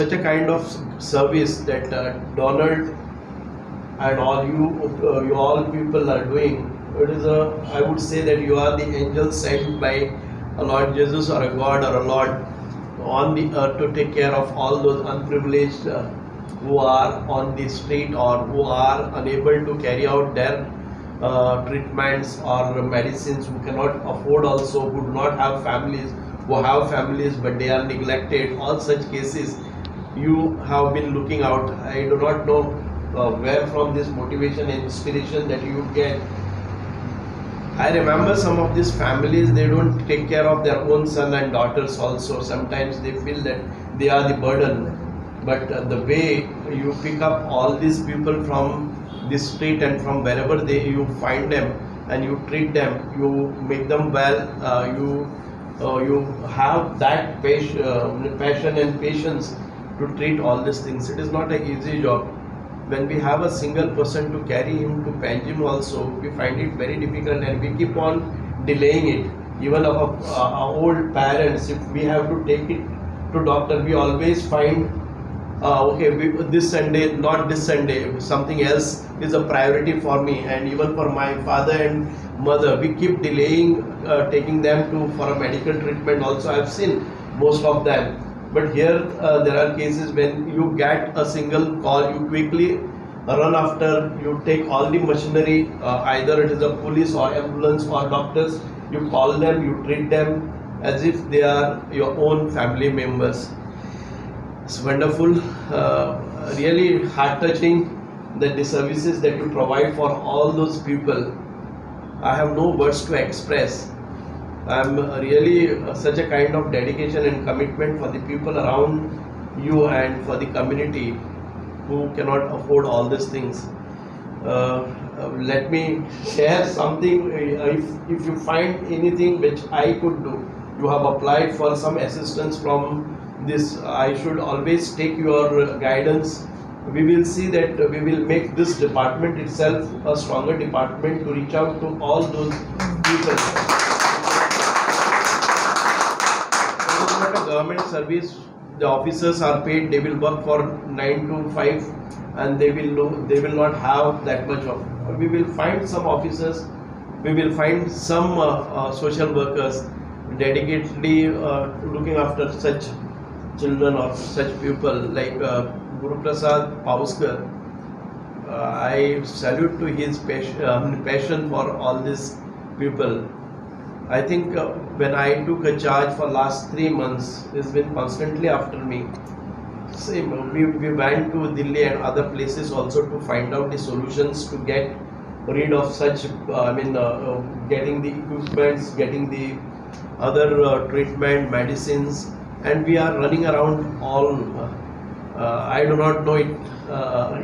such a kind of service that Donald and all you all people are doing. It is a, I would say that you are the angel sent by a Lord Jesus or a God or a Lord on the earth to take care of all those unprivileged who are on the street or who are unable to carry out their treatments or medicines, who cannot afford, also who do not have families, who have families but they are neglected. All such cases you have been looking out. I do not know where from this motivation and inspiration that you get. I remember some of these families, they don't take care of their own son and daughters also. Sometimes they feel that they are the burden. But the way you pick up all these people from the street and from wherever you find them, and you treat them, you make them well, you have that passion and patience to treat all these things. It is not an easy job. When we have a single person to carry him to Panjim also, we find it very difficult and we keep on delaying it. Even our old parents, if we have to take it to doctor, we always find this Sunday, not this Sunday, something else is a priority for me. And even for my father and mother, we keep delaying taking them to for a medical treatment also. I've seen most of them. But here there are cases when you get a single call, you quickly run after, you take all the machinery, either it is a police or ambulance or doctors, you call them, you treat them as if they are your own family members. It's wonderful, really heart-touching that the services that you provide for all those people. I have no words to express. I'm really such a kind of dedication and commitment for the people around you and for the community who cannot afford all these things. Let me share something. If you find anything which I could do, you have applied for some assistance from this, I should always take your guidance. We will see that we will make this department itself a stronger department to reach out to all those people. It is not a government service. The officers are paid, they will work for 9 to 5 and they will not have that much of. We will find some officers, we will find some social workers dedicatedly looking after such children or such people like Guru Prasad Pauskar. I salute to his passion for all these people. I think when I took a charge for last 3 months, he's been constantly after me. Same, we went to Delhi and other places also to find out the solutions to get rid of such, getting the equipments, getting the other treatment, medicines, and we are running around all. I do not know it.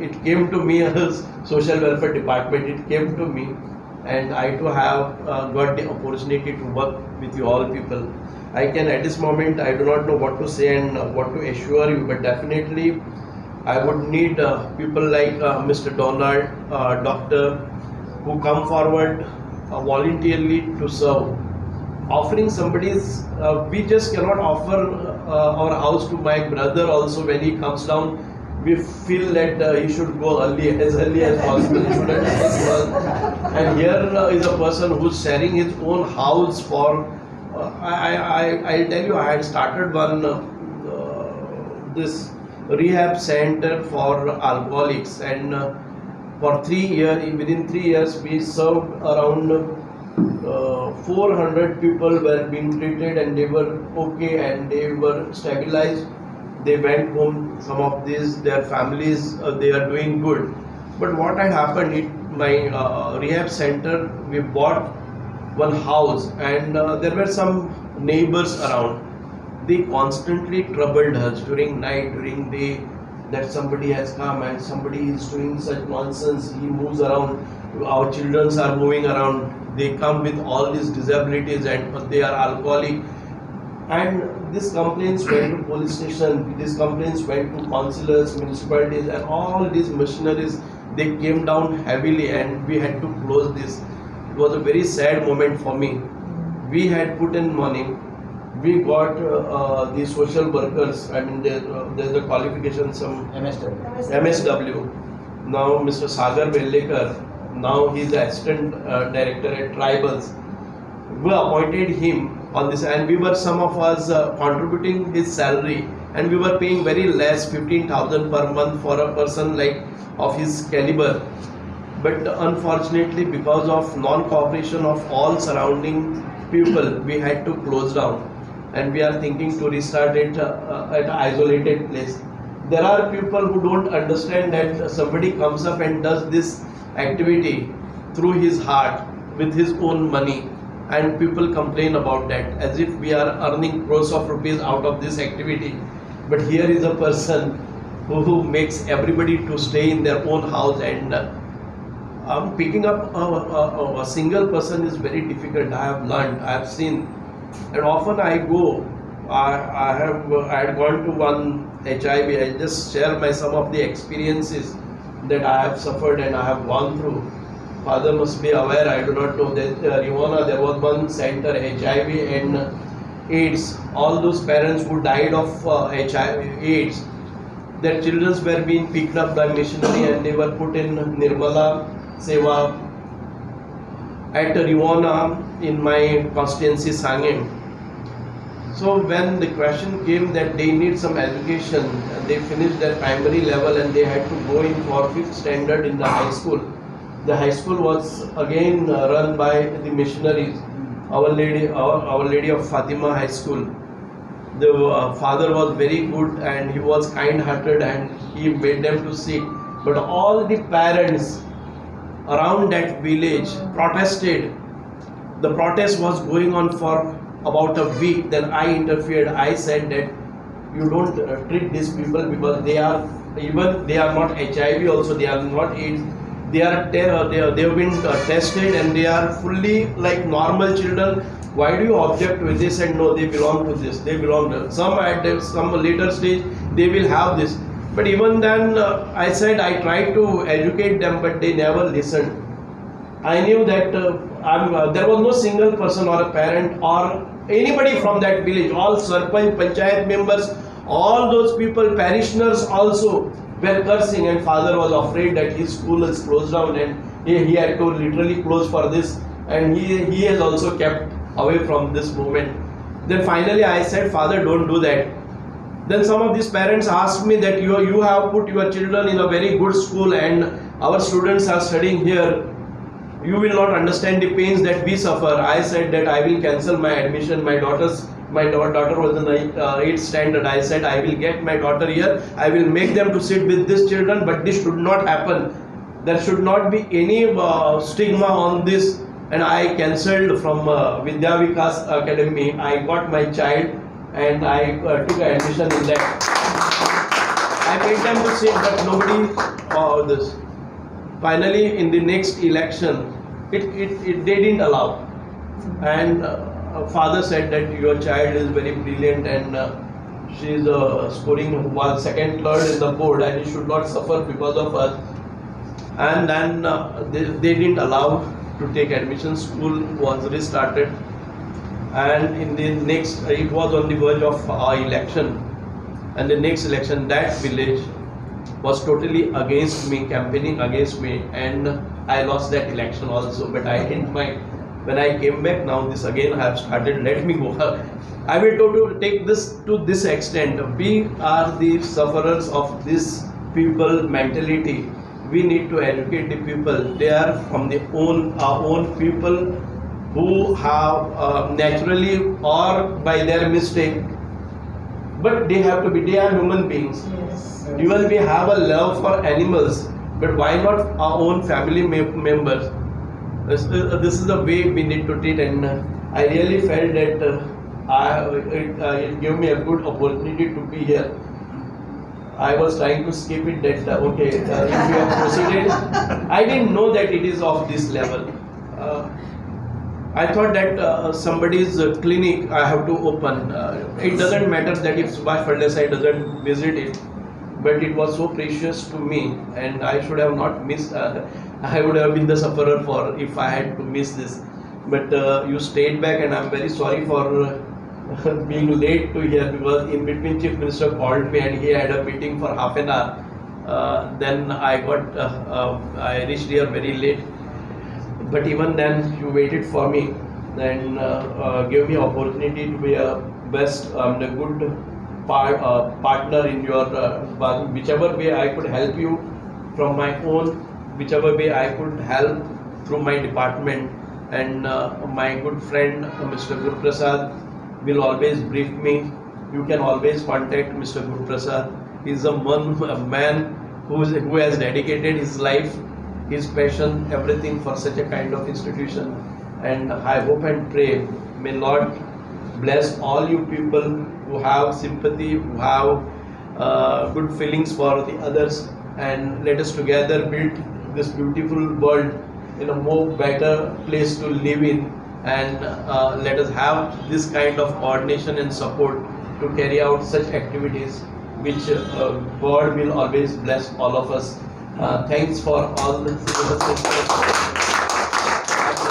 It came to me as social welfare department. It came to me, and I too have got the opportunity to work with you all people. I can at this moment, I do not know what to say and what to assure you, but definitely I would need people like Mr. Donald, doctor, who come forward voluntarily to serve. Offering somebody's, we just cannot offer our house to my brother also when he comes down. We feel that he should go as early as possible. He shouldn't take work. And here is a person who's sharing his own house for. I'll tell you, I had started one this rehab center for alcoholics, and for 3 years, within 3 years, we served around 400 people were being treated, and they were okay and they were stabilized. They went home. Some of these, their families, they are doing good. But what had happened? My rehab center, we bought one house, and there were some neighbors around. They constantly troubled us during night, during day, that somebody has come and somebody is doing such nonsense. He moves around. Our children are moving around. They come with all these disabilities and they are alcoholic. And these complaints went to police station. These complaints went to councillors, municipalities, and all these machineries. They came down heavily, and we had to close this. It was a very sad moment for me. We had put in money, We got the social workers. I mean, there's a qualification, some MSW. MSW. Now, Mr. Sagar Vellekar, now he's the assistant director at Tribals. We appointed him on this, and we were some of us contributing his salary, and we were paying very less, 15,000 per month for a person like of his caliber. But unfortunately, because of non-cooperation of all surrounding people, we had to close down, and we are thinking to restart it at an isolated place. There are people who don't understand that somebody comes up and does this activity through his heart with his own money, and people complain about that as if we are earning crores of rupees out of this activity. But here is a person who makes everybody to stay in their own house, and picking up a single person is very difficult. I have learned, I have seen, and often I go. I had gone to one HIV. I just share my some of the experiences that I have suffered and I have gone through. Father must be aware. I do not know that Rivana, there was one center HIV and AIDS. All those parents who died of HIV AIDS, their children were being picked up by missionary and they were put in Nirmala Seva at Rivana in my constituency Sangem. So when the question came that they need some education, they finished their primary level and they had to go in for 5th standard in the high school. The high school was again run by the missionaries, Our Lady of Fatima High School. The father was very good and he was kind-hearted and he made them to sit. But all the parents around that village protested. The protest was going on for about a week. Then I interfered. I said that you don't treat these people because they are not HIV also, they are not AIDS. They have been tested and they are fully like normal children. Why do you object to it? They said no, they belong to this, they belong to some at some later stage they will have this. But even then I said I tried to educate them, but they never listened. I knew that there was no single person or a parent or anybody from that village. All sarpanch, panchayat members, all those people, parishioners also were cursing, and father was afraid that his school is closed down and he had to literally close for this, and he has also kept away from this movement. Then finally I said, Father, don't do that. Then some of these parents asked me that you have put your children in a very good school and our students are studying here. You will not understand the pains that we suffer. I said that I will cancel my admission. My daughter was in the 8th standard. I said I will get my daughter here. I will make them to sit with these children, but this should not happen. There should not be any stigma on this. And I cancelled from Vidya Vikas Academy. I got my child and I took admission in that. I made them to sit, but nobody this. Finally, in the next election, they didn't allow. And father said that your child is very brilliant and she is scoring 1, 2nd, 3rd in the board and you should not suffer because of us. And then they didn't allow to take admission. School was restarted, and in the next, it was on the verge of election, and the next election, that village was totally against me, campaigning against me, and I lost that election also. But I didn't mind. When I came back, now this again I have started. Let me go. I will to take this to this extent. We are the sufferers of this people mentality. We need to educate the people. They are from our own people who have naturally or by their mistake, but they have to be. They are human beings. Yes. Even we have a love for animals, but why not our own family members? This is the way we need to treat, and I really felt that it gave me a good opportunity to be here. I was trying to skip it that okay, if we have proceeded, I didn't know that it is of this level. I thought that somebody's clinic I have to open. It doesn't matter that if Subhash Fal Desai doesn't visit it, but it was so precious to me, and I should have not missed. I would have been the sufferer for if I had to miss this. But you stayed back, and I'm very sorry for being late to here, because in between Chief Minister called me and he had a meeting for half an hour. Then I reached here very late. But even then, you waited for me and gave me opportunity to be a best, a good partner in your whichever way I could help you from my own, whichever way I could help through my department. And my good friend Mr. Guru Prasad will always brief me. You can always contact Mr. Guru Prasad. He is a man who has dedicated his life, his passion, everything for such a kind of institution. And I hope and pray, may Lord bless all you people who have sympathy, who have good feelings for the others, and let us together build this beautiful world in a more better place to live in. And let us have this kind of coordination and support to carry out such activities, which God will always bless all of us. Thanks for all the